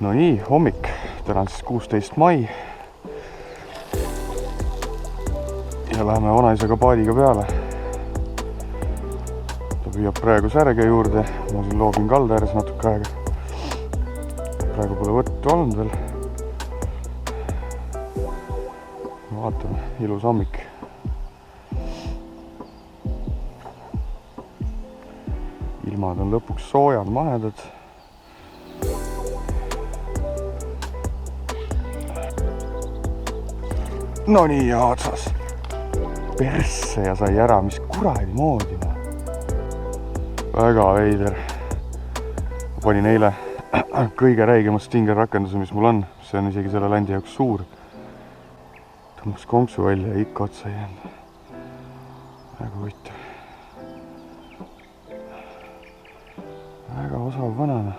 No nii, hommik, täna on siis 16. mai ja läheme vanaisaga paadiga peale. Ta püüab praegu särge juurde, ma siin loobin kalda ääres natuke aega. Praegu pole võttu olnud veel. Vaatame, ilus hommik. Ilmad on lõpuks soojad, mahedad. No nii, ja otsas. Persse ja sai ära, mis kuradi moodi. Väga veider. Panin eile kõige räigemad Stinger rakenduse, mis mul on. See on isegi selle landi jaoks suur. Tõmbas konksu välja ja ikka otsa ei jäänud. Väga huvitav. Väga osav vanana.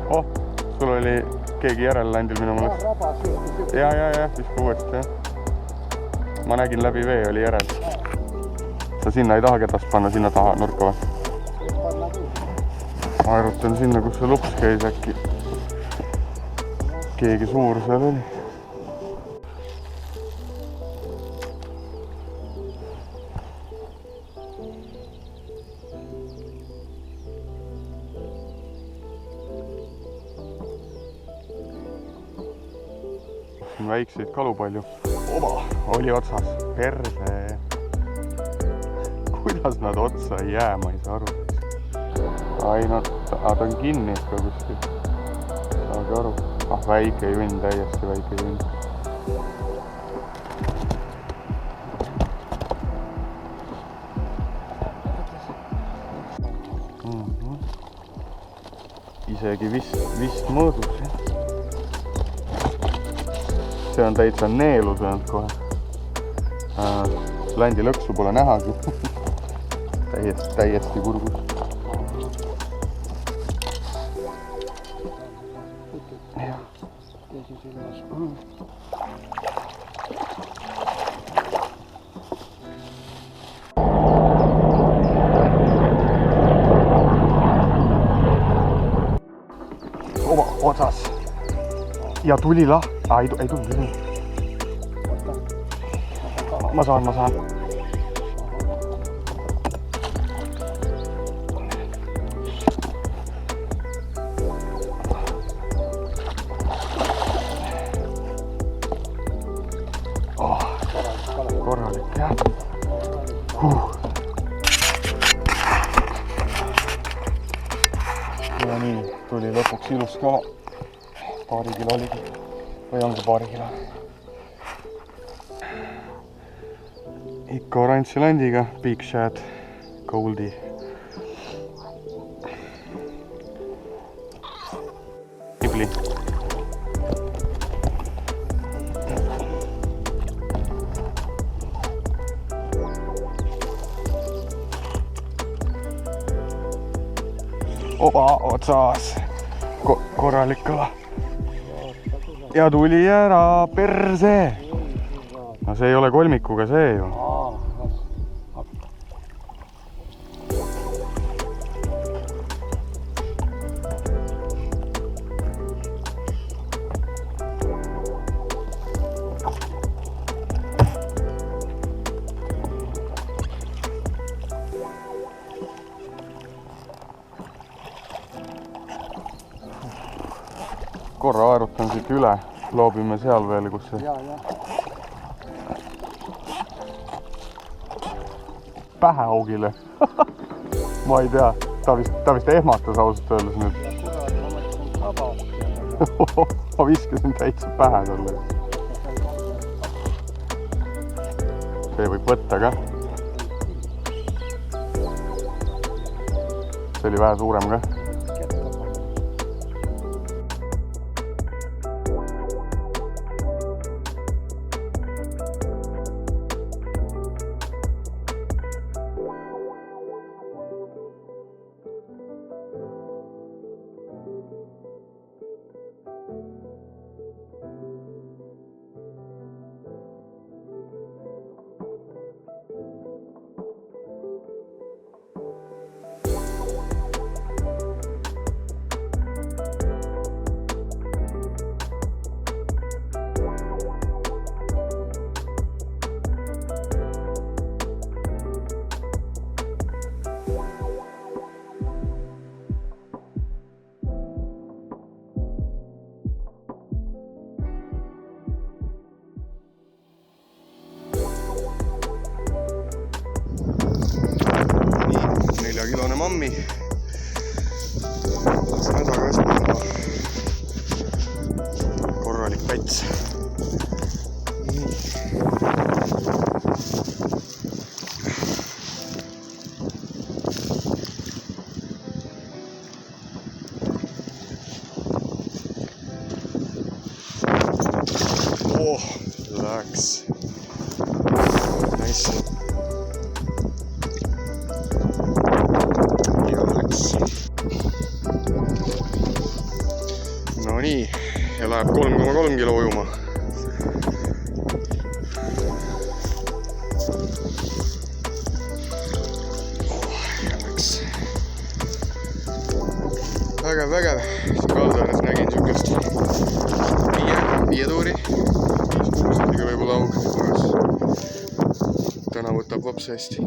Oh, sul oli keegi järellandil minu mõelest. Ja, viska uuesti, jah. Ma nägin läbi vee, oli järel. Sa sinna ei taha ketast panna, sinna taha nurka või? Ma aerutan sinna, kus see lups käis äkki. Keegi suur seal oli. Väikseid kalu palju. Oba, oli otsas. Perse. Kuidas nad otsa ei jää, ma ei saa aru. Ai, no, ta on kinni ikka kuskil. Saage aru. Ah, väike junn, täiesti väike junn. Isegi vist mõõdus, jah. See on täitsa neelu söönud kohe. Landi lõksu pole nähagi. Täiesti kurgus. Oma otsas. Ja tuli ei tuli. Ma saan. Korralik, jah. Ja nii, tuli lõpuks ilus kala. Paari kilo oligi. Või ongi paari kilo. Ikka oranži landiga, Big Shad, Goldie. Nibli. Opa, otsas. Korralik kala. Ja tuli ära, perse. No see ei ole kolmikuga see ju. Korra aerutan siit üle, loobime seal veel, kus see... Päheaugile. Ma ei tea, ta vist ehmatas ausalt öeldes nüüd. Ma viskasin täitsa pähe talle. See võib võtta ka. See oli vähe suurem ka. mammi. Mädaga esmama. Korralik päts. Oh, läks. Nice. Ja läks. No nii, ja läheb 3,3 kilo ujuma. Oh, ja läks. Vägev. Kaldaares nägin sihukest 5 tuuri. 5-6 võib-olla aug. Täna võtab vops hästi.